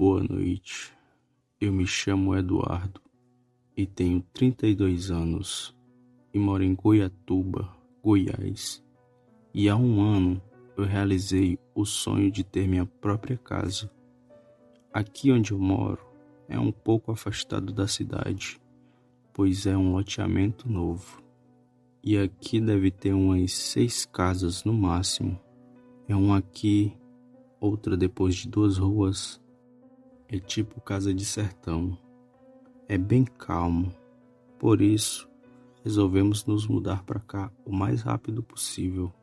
Boa noite, eu me chamo Eduardo e tenho 32 anos e moro em Goiatuba, Goiás. E há um ano eu realizei o sonho de ter minha própria casa. Aqui onde eu moro é um pouco afastado da cidade, pois é um loteamento novo. E aqui deve ter umas 6 casas no máximo. É uma aqui, outra depois de 2 ruas. É tipo casa de sertão. É bem calmo. Por isso, resolvemos nos mudar para cá o mais rápido possível.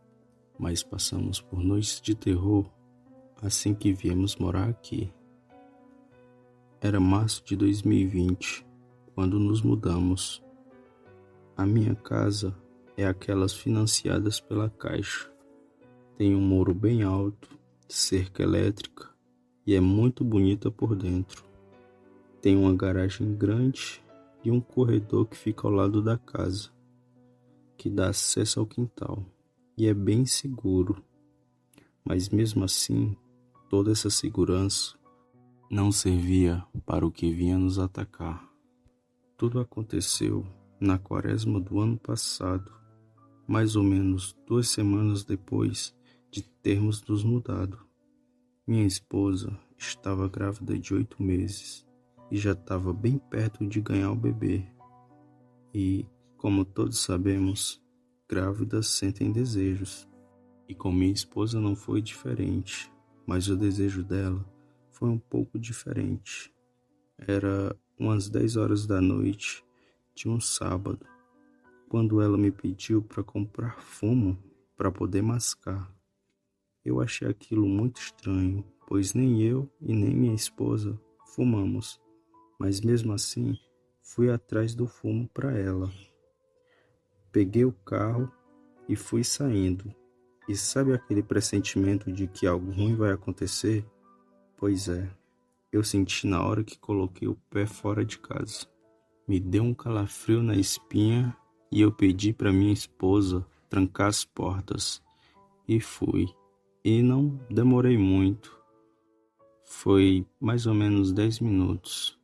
Mas passamos por noites de terror assim que viemos morar aqui. Era março de 2020, quando nos mudamos. A minha casa é aquelas financiadas pela Caixa. Tem um muro bem alto, cerca elétrica e é muito bonita por dentro. Tem uma garagem grande e um corredor que fica ao lado da casa, que dá acesso ao quintal, e é bem seguro. Mas mesmo assim, toda essa segurança não servia para o que vinha nos atacar. Tudo aconteceu na quaresma do ano passado, mais ou menos 2 semanas depois de termos nos mudado. Minha esposa estava grávida de 8 meses e já estava bem perto de ganhar o bebê. E, como todos sabemos, grávidas sentem desejos. E com minha esposa não foi diferente, mas o desejo dela foi um pouco diferente. Era umas 10 horas da noite de um sábado, quando ela me pediu para comprar fumo para poder mascar. Eu achei aquilo muito estranho, pois nem eu e nem minha esposa fumamos, mas mesmo assim fui atrás do fumo para ela. Peguei o carro e fui saindo. E sabe aquele pressentimento de que algo ruim vai acontecer? Pois é, eu senti na hora que coloquei o pé fora de casa. Me deu um calafrio na espinha e eu pedi para minha esposa trancar as portas. E fui. E não demorei muito. Foi mais ou menos 10 minutos.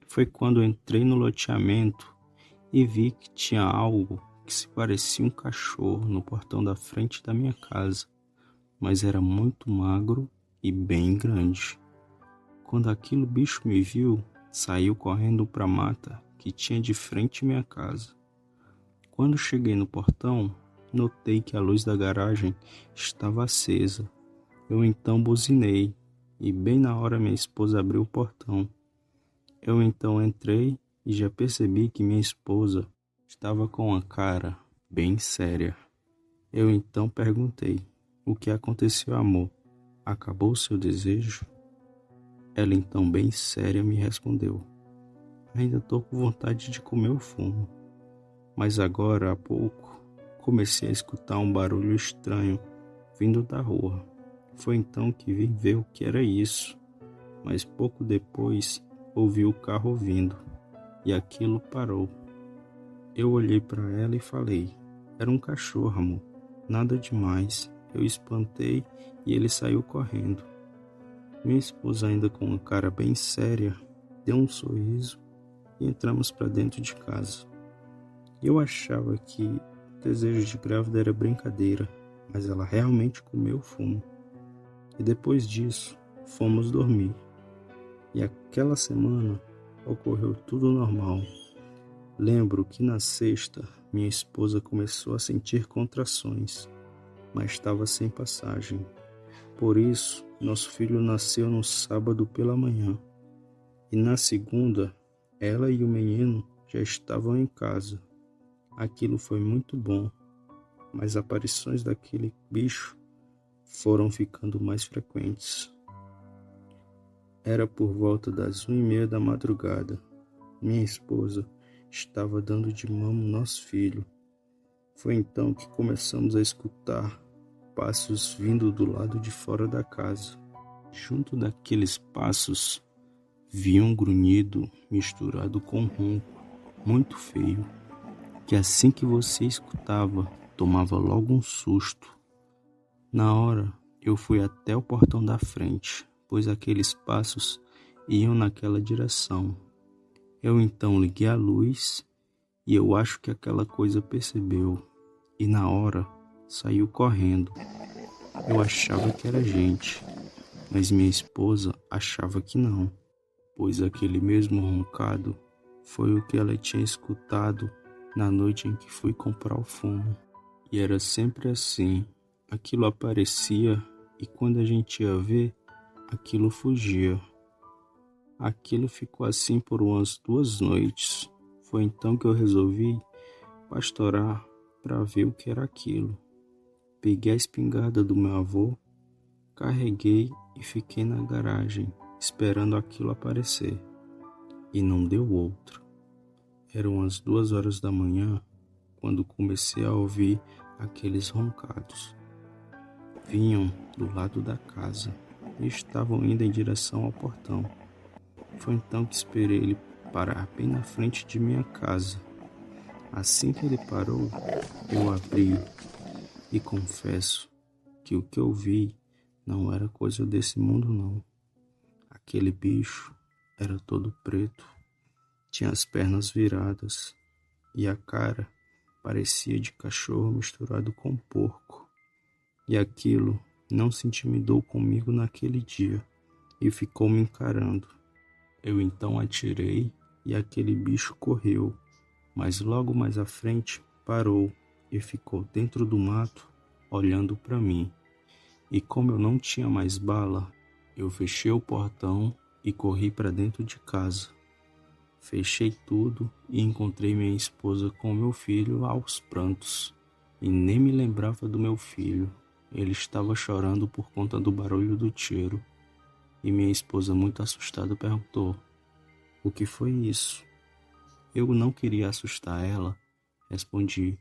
Foi quando eu entrei no loteamento e vi que tinha algo que se parecia um cachorro no portão da frente da minha casa, mas era muito magro e bem grande. Quando aquele bicho me viu, saiu correndo para a mata que tinha de frente à minha casa. Quando cheguei no portão, notei que a luz da garagem estava acesa. Eu então buzinei e bem na hora minha esposa abriu o portão. Eu então entrei e já percebi que minha esposa estava com uma cara bem séria. Eu então perguntei: "O que aconteceu, amor? Acabou o seu desejo?" Ela então bem séria me respondeu: "Ainda estou com vontade de comer o fumo. Mas agora há pouco comecei a escutar um barulho estranho vindo da rua. Foi então que vim ver o que era isso. Mas pouco depois ouvi o carro vindo e aquilo parou. Eu olhei para ela e falei: "Era um cachorro, amor. Nada demais." Eu espantei e ele saiu correndo. Minha esposa, ainda com uma cara bem séria, deu um sorriso e entramos para dentro de casa. Eu achava que o desejo de grávida era brincadeira, mas ela realmente comeu fumo. E depois disso, fomos dormir. E aquela semana ocorreu tudo normal. Lembro que na sexta, minha esposa começou a sentir contrações, mas estava sem passagem. Por isso, nosso filho nasceu no sábado pela manhã. E na segunda, ela e o menino já estavam em casa. Aquilo foi muito bom, mas as aparições daquele bicho foram ficando mais frequentes. Era por volta das 1h30 da madrugada. Minha esposa estava dando de mamo nosso filho. Foi então que começamos a escutar passos vindo do lado de fora da casa. Junto daqueles passos, vi um grunhido misturado com um ronco muito feio, que assim que você escutava, tomava logo um susto. Na hora, eu fui até o portão da frente, pois aqueles passos iam naquela direção. Eu então liguei a luz e eu acho que aquela coisa percebeu e na hora saiu correndo. Eu achava que era gente, mas minha esposa achava que não, pois aquele mesmo roncado foi o que ela tinha escutado na noite em que fui comprar o fumo. E era sempre assim, aquilo aparecia e quando a gente ia ver, aquilo fugia. Aquilo ficou assim por umas 2 noites. Foi então que eu resolvi pastorar para ver o que era aquilo. Peguei a espingarda do meu avô, carreguei e fiquei na garagem, esperando aquilo aparecer. E não deu outra. Eram as 2 horas da manhã, quando comecei a ouvir aqueles roncados. Vinham do lado da casa e estavam indo em direção ao portão. Foi então que esperei ele parar bem na frente de minha casa. Assim que ele parou, eu abri e confesso que o que eu vi não era coisa desse mundo não. Aquele bicho era todo preto, tinha as pernas viradas e a cara parecia de cachorro misturado com porco. E aquilo não se intimidou comigo naquele dia e ficou me encarando. Eu então atirei e aquele bicho correu, mas logo mais à frente parou e ficou dentro do mato olhando para mim. E como eu não tinha mais bala, eu fechei o portão e corri para dentro de casa. Fechei tudo e encontrei minha esposa com meu filho aos prantos. E nem me lembrava do meu filho. Ele estava chorando por conta do barulho do tiro. E minha esposa, muito assustada, perguntou: "O que foi isso?" Eu não queria assustar ela. Respondi: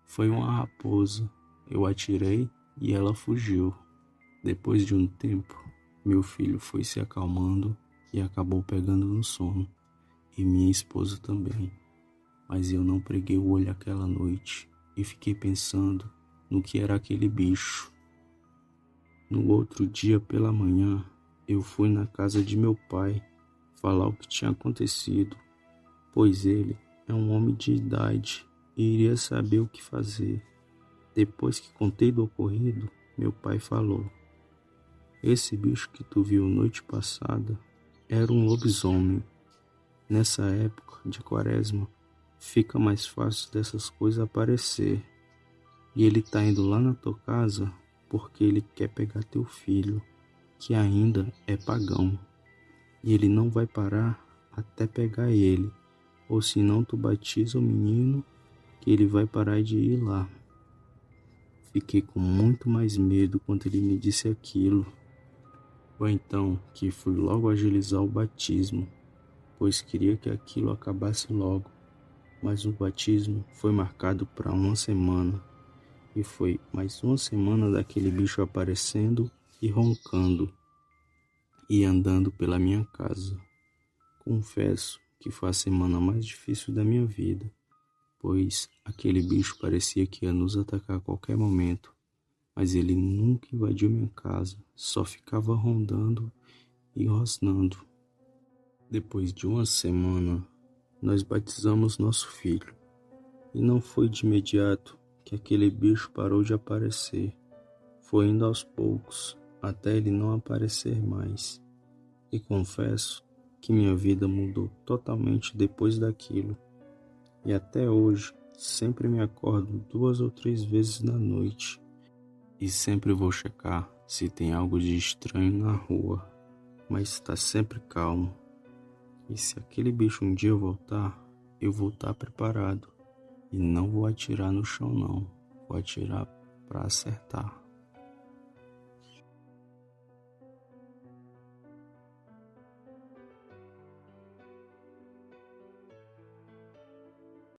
"Foi uma raposa. Eu atirei e ela fugiu." Depois de um tempo, meu filho foi se acalmando e acabou pegando no sono. E minha esposa também. Mas eu não preguei o olho aquela noite e fiquei pensando no que era aquele bicho. No outro dia pela manhã, eu fui na casa de meu pai falar o que tinha acontecido, pois ele é um homem de idade e iria saber o que fazer. Depois que contei do ocorrido, meu pai falou: "Esse bicho que tu viu noite passada era um lobisomem. Nessa época de quaresma, fica mais fácil dessas coisas aparecer. E ele tá indo lá na tua casa porque ele quer pegar teu filho, que ainda é pagão. E ele não vai parar até pegar ele, ou senão tu batiza o menino que ele vai parar de ir lá." Fiquei com muito mais medo quando ele me disse aquilo. Foi então que fui logo agilizar o batismo, pois queria que aquilo acabasse logo. Mas o batismo foi marcado para 1 semana. E foi mais 1 semana daquele bicho aparecendo e roncando e andando pela minha casa. Confesso que foi a semana mais difícil da minha vida, pois aquele bicho parecia que ia nos atacar a qualquer momento, mas ele nunca invadiu minha casa, só ficava rondando e rosnando. Depois de 1 semana, nós batizamos nosso filho, e não foi de imediato que aquele bicho parou de aparecer. Foi indo aos poucos, até ele não aparecer mais. E confesso que minha vida mudou totalmente depois daquilo. E até hoje, sempre me acordo 2 ou 3 vezes na noite. E sempre vou checar se tem algo de estranho na rua. Mas está sempre calmo. E se aquele bicho um dia voltar, eu vou estar preparado. E não vou atirar no chão não, vou atirar para acertar.